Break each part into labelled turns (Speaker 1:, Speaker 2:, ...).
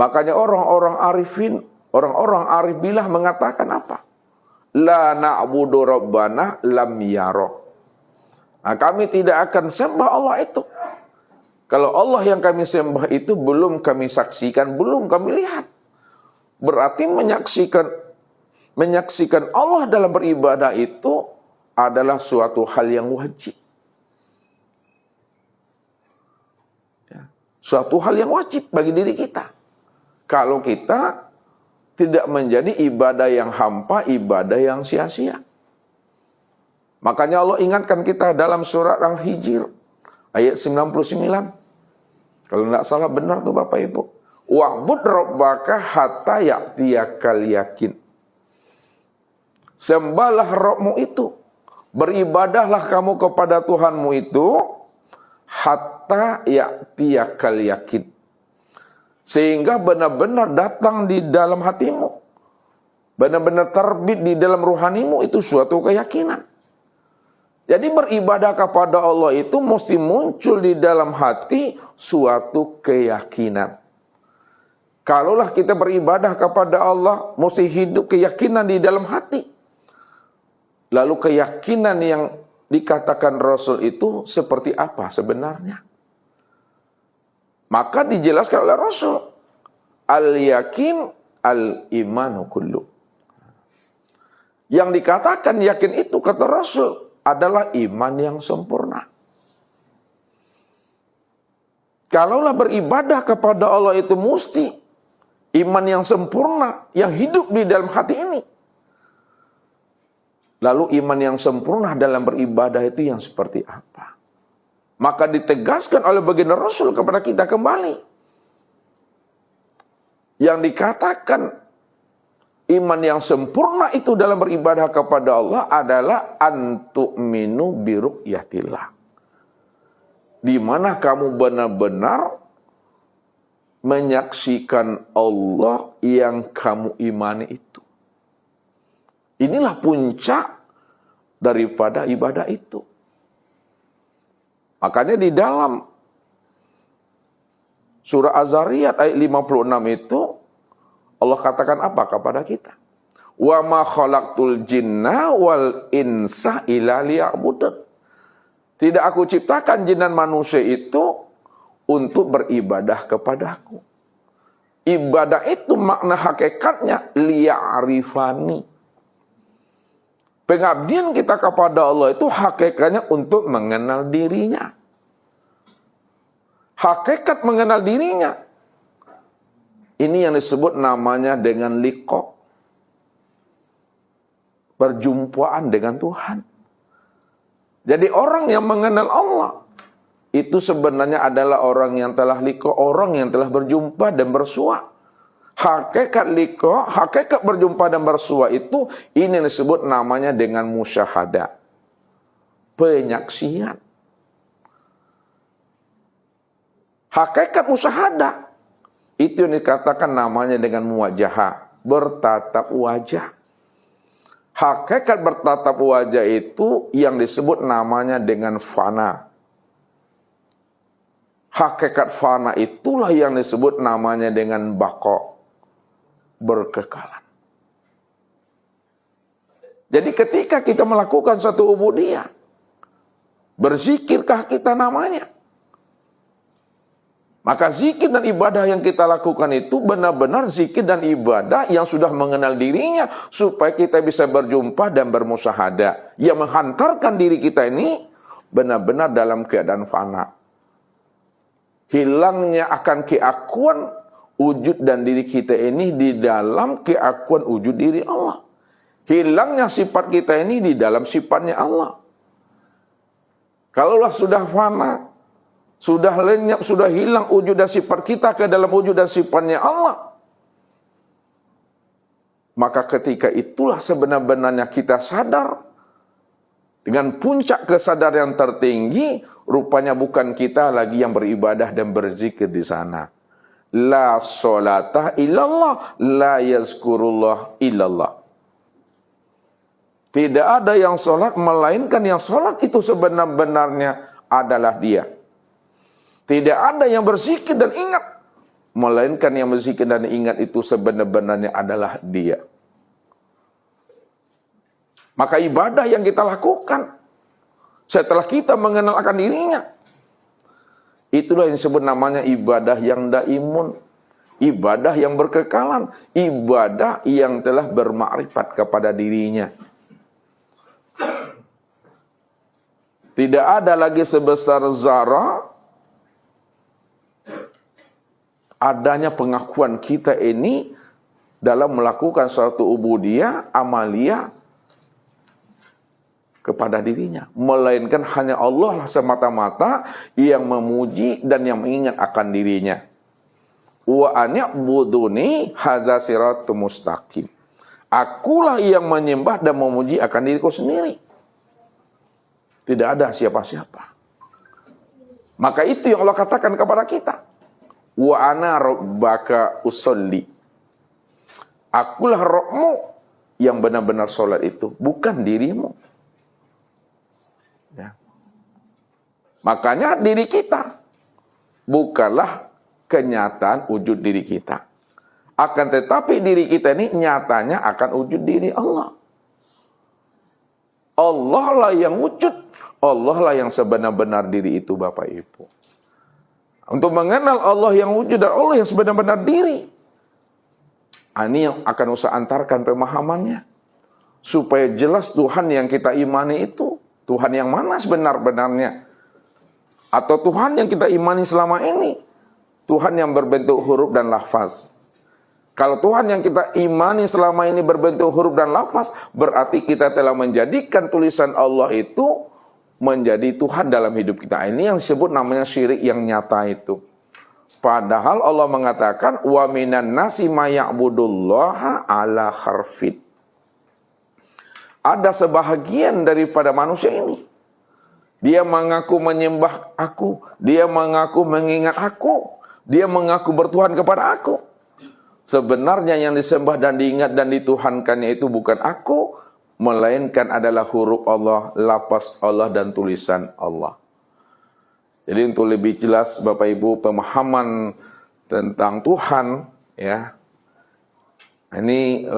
Speaker 1: Makanya orang-orang arif billah mengatakan apa? La na'budu rabbana lam yara. Nah, kami tidak akan sembah Allah itu kalau Allah yang kami sembah itu belum kami saksikan, belum kami lihat. Berarti menyaksikan Allah dalam beribadah itu adalah suatu hal yang wajib. Ya, suatu hal yang wajib bagi diri kita. Kalau kita tidak menjadi ibadah yang hampa, ibadah yang sia-sia. Makanya Allah ingatkan kita dalam surat Al-Hijr ayat 99. Kalau tidak salah benar tuh Bapak Ibu. Wa'bud rabbaka hatta ya'tiyakal yakin. Sembahlah Rabbmu itu. Beribadahlah kamu kepada Tuhanmu itu hatta ya'tiyakal yakin. Sehingga benar-benar datang di dalam hatimu. Benar-benar terbit di dalam ruhanimu itu suatu keyakinan. Jadi beribadah kepada Allah itu mesti muncul di dalam hati suatu keyakinan. Kalaulah kita beribadah kepada Allah, mesti hidup keyakinan di dalam hati. Lalu keyakinan yang dikatakan Rasul itu seperti apa sebenarnya? Maka dijelaskan oleh Rasul, al-yakin al-imanu kullu. Yang dikatakan yakin itu kata Rasul adalah iman yang sempurna. Kalaulah beribadah kepada Allah itu mesti iman yang sempurna yang hidup di dalam hati ini. Lalu iman yang sempurna dalam beribadah itu yang seperti apa? Maka ditegaskan oleh baginda Rasul kepada kita kembali. Yang dikatakan iman yang sempurna itu dalam beribadah kepada Allah adalah antu'minu biru'yatillah. Di mana kamu benar-benar menyaksikan Allah yang kamu imani itu. Inilah puncak daripada ibadah itu. Makanya di dalam surah Az-Zariyat ayat 56 itu Allah katakan apa kepada kita? Wa ma khalaqtul jinna wal insa illa liya'budun. Tidak aku ciptakan jin dan manusia itu untuk beribadah kepadaku. Ibadah itu makna hakikatnya liya'rifani. Pengabdian kita kepada Allah itu hakikatnya untuk mengenal dirinya. Hakikat mengenal dirinya. Ini yang disebut namanya dengan liqa. Perjumpaan dengan Tuhan. Jadi orang yang mengenal Allah itu sebenarnya adalah orang yang telah liqa, orang yang telah berjumpa dan bersua. Hakikat liqa, hakikat berjumpa dan bersua itu ini yang disebut namanya dengan musyahadah. Penyaksian. Hakikat musyahadah itu yang dikatakan namanya dengan muwajahah, bertatap wajah. Hakikat bertatap wajah itu yang disebut namanya dengan fana. Hakikat fana itulah yang disebut namanya dengan baqa, berkekalan. Jadi ketika kita melakukan satu ubudiyah, berzikirkah kita namanya? Maka zikir dan ibadah yang kita lakukan itu benar-benar zikir dan ibadah yang sudah mengenal dirinya supaya kita bisa berjumpa dan bermusyahadah. Yang menghantarkan diri kita ini benar-benar dalam keadaan fana. Hilangnya akan keakuan wujud dan diri kita ini di dalam keakuan wujud diri Allah. Hilangnya sifat kita ini di dalam sifatnya Allah. Kalaulah sudah fana, sudah lenyap, sudah hilang wujud dan sifat kita ke dalam wujud dan sifatnya Allah, maka ketika itulah sebenar-benarnya kita sadar dengan puncak kesadaran tertinggi, rupanya bukan kita lagi yang beribadah dan berzikir di sana. La sholata illallah, la yazkurullah illallah. Tidak ada yang sholat melainkan yang sholat itu sebenar-benarnya adalah dia. Tidak ada yang berzikir dan ingat melainkan yang berzikir dan ingat itu sebenar-benarnya adalah Dia. Maka ibadah yang kita lakukan setelah kita mengenal akan dirinya, itulah yang disebut namanya ibadah yang daimun, ibadah yang berkekalan, ibadah yang telah bermakrifat kepada dirinya. Tidak ada lagi sebesar zarah adanya pengakuan kita ini dalam melakukan suatu ubudiyah, amaliyah kepada dirinya, melainkan hanya Allah lah semata-mata yang memuji dan yang mengingat akan dirinya. Wa ani'buduni hadza siratum mustaqim. Akulah yang menyembah dan memuji akan diriku sendiri. Tidak ada siapa-siapa. Maka itu yang Allah katakan kepada kita. Wa ana rabbaka usolli. Akulah Rabbmu yang benar-benar sholat itu, bukan dirimu. Ya. Makanya diri kita bukanlah kenyataan wujud diri kita. Akan tetapi diri kita ini nyatanya akan wujud diri Allah. Allah lah yang wujud. Allah lah yang sebenar-benar diri itu, Bapak Ibu. Untuk mengenal Allah yang wujud dan Allah yang sebenar-benar diri, ini yang akan usah antarkan pemahamannya. Supaya jelas Tuhan yang kita imani itu Tuhan yang mana sebenar-benarnya? Atau Tuhan yang kita imani selama ini Tuhan yang berbentuk huruf dan lafaz. Kalau Tuhan yang kita imani selama ini berbentuk huruf dan lafaz, berarti kita telah menjadikan tulisan Allah itu menjadi Tuhan dalam hidup kita. Ini yang disebut namanya syirik yang nyata itu. Padahal Allah mengatakan wa minan nasi may ya'budullaha ala harfin. Ada sebahagian daripada manusia ini, dia mengaku menyembah aku, dia mengaku mengingat aku, dia mengaku bertuhan kepada aku. Sebenarnya yang disembah dan diingat dan dituhankannya itu bukan aku, melainkan adalah huruf Allah, lafaz Allah dan tulisan Allah. Jadi untuk lebih jelas Bapak Ibu pemahaman tentang Tuhan, ya, ini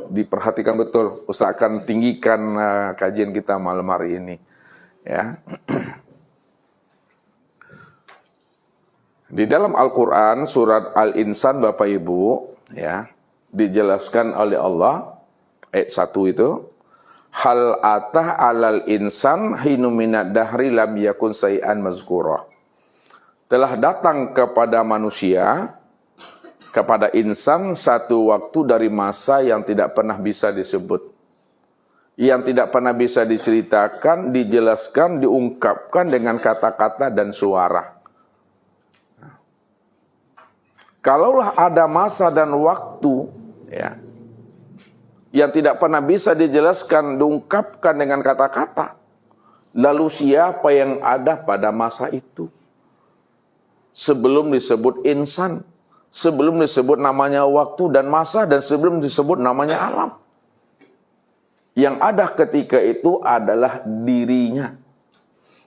Speaker 1: diperhatikan betul. Ustaz akan tinggikan kajian kita malam hari ini, ya. Di dalam Al-Quran surat Al-Insan Bapak Ibu, ya, dijelaskan oleh Allah ayat 1 itu, hal atah alal insan hinu minad dahri lam yakun say'an mazkurah. Telah datang kepada manusia, kepada insan satu waktu dari masa yang tidak pernah bisa disebut, yang tidak pernah bisa diceritakan, dijelaskan, diungkapkan dengan kata-kata dan suara. Kalaulah ada masa dan waktu, ya, yang tidak pernah bisa dijelaskan, diungkapkan dengan kata-kata, lalu siapa yang ada pada masa itu? Sebelum disebut insan, sebelum disebut namanya waktu dan masa, dan sebelum disebut namanya alam. Yang ada ketika itu adalah dirinya.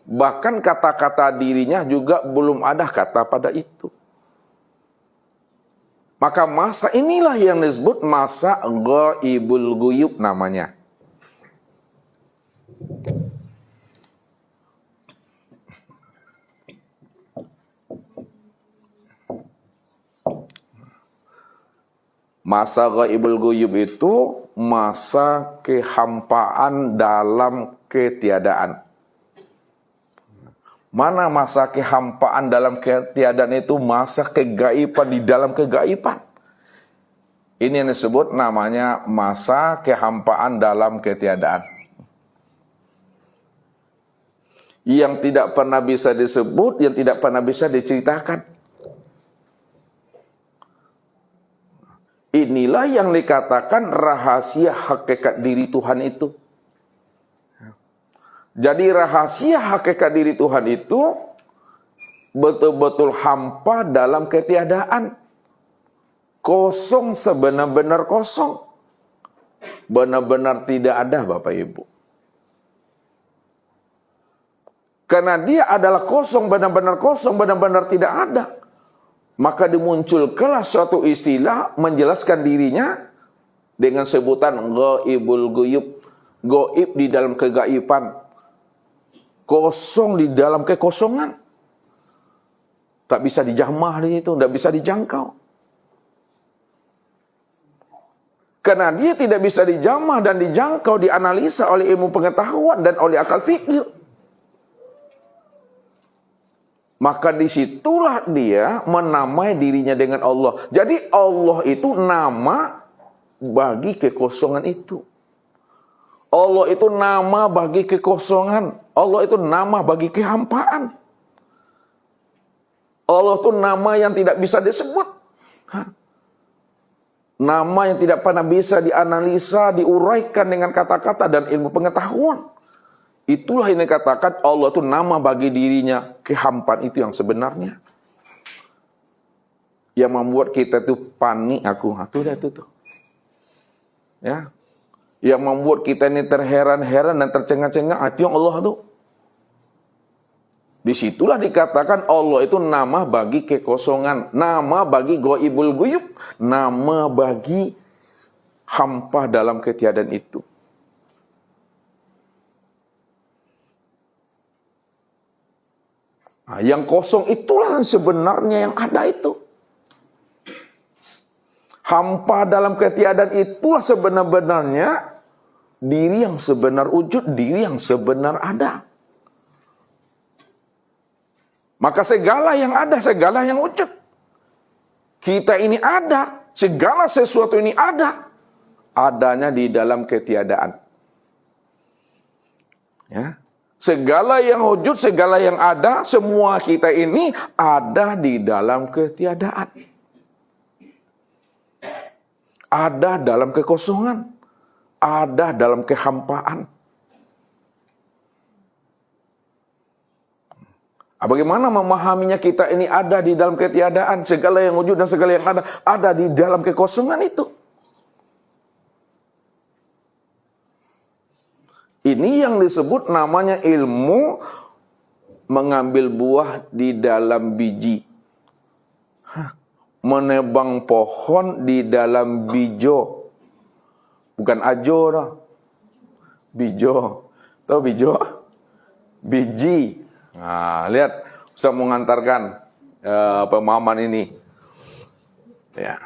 Speaker 1: Bahkan kata-kata dirinya juga belum ada kata pada itu. Maka masa inilah yang disebut masa ghaibul ghuyub namanya. Masa ghaibul ghuyub itu masa kehampaan dalam ketiadaan. Mana masa kehampaan dalam ketiadaan itu? Masa kegaiban di dalam kegaiban. Ini yang disebut namanya masa kehampaan dalam ketiadaan. Yang tidak pernah bisa disebut, yang tidak pernah bisa diceritakan. Inilah yang dikatakan rahasia hakikat diri Tuhan itu. Jadi rahasia hakikat diri Tuhan itu betul-betul hampa dalam ketiadaan. Kosong sebenar-benar kosong. Benar-benar tidak ada Bapak Ibu. Karena dia adalah kosong, benar-benar tidak ada. Maka dimunculkanlah suatu istilah menjelaskan dirinya dengan sebutan ghaibul ghuyub. Gaib di dalam kegaiban, kosong di dalam kekosongan. Tak bisa dijamah di situ, tidak bisa dijangkau. Karena dia tidak bisa dijamah dan dijangkau, dianalisa oleh ilmu pengetahuan dan oleh akal fikir. Maka disitulah dia menamai dirinya dengan Allah. Jadi Allah itu nama bagi kekosongan itu. Allah itu nama bagi kekosongan. Allah itu nama bagi kehampaan. Allah itu nama yang tidak bisa disebut. Nama yang tidak pernah bisa dianalisa, diuraikan dengan kata-kata dan ilmu pengetahuan. Itulah yang dikatakan Allah itu nama bagi dirinya. Kehampaan itu yang sebenarnya. Yang membuat kita itu panik aku. Itu tuh. Ya. Yang membuat kita ini terheran-heran dan tercengang-cengang, itu yang Allah tuh. Disitulah dikatakan Allah itu nama bagi kekosongan, nama bagi ghaibul ghuyub, nama bagi hampa dalam ketiadaan itu. Nah, yang kosong itulah sebenarnya yang ada itu. Hampa dalam ketiadaan itulah sebenar-benarnya diri yang sebenar wujud, diri yang sebenar ada. Maka segala yang ada, segala yang wujud. Kita ini ada, segala sesuatu ini ada. Adanya di dalam ketiadaan. Ya. Segala yang wujud, segala yang ada, semua kita ini ada di dalam ketiadaan. Ada dalam kekosongan. Ada dalam kehampaan. Bagaimana memahaminya kita ini ada di dalam ketiadaan. Segala yang wujud dan segala yang ada di dalam kekosongan itu. Ini yang disebut namanya ilmu mengambil buah di dalam biji. Menebang pohon di dalam bijo. Bukan ajo dah. Bijo. Tahu bijo? Biji. Nah, lihat. Saya mengantarkan pemahaman ini. Ya.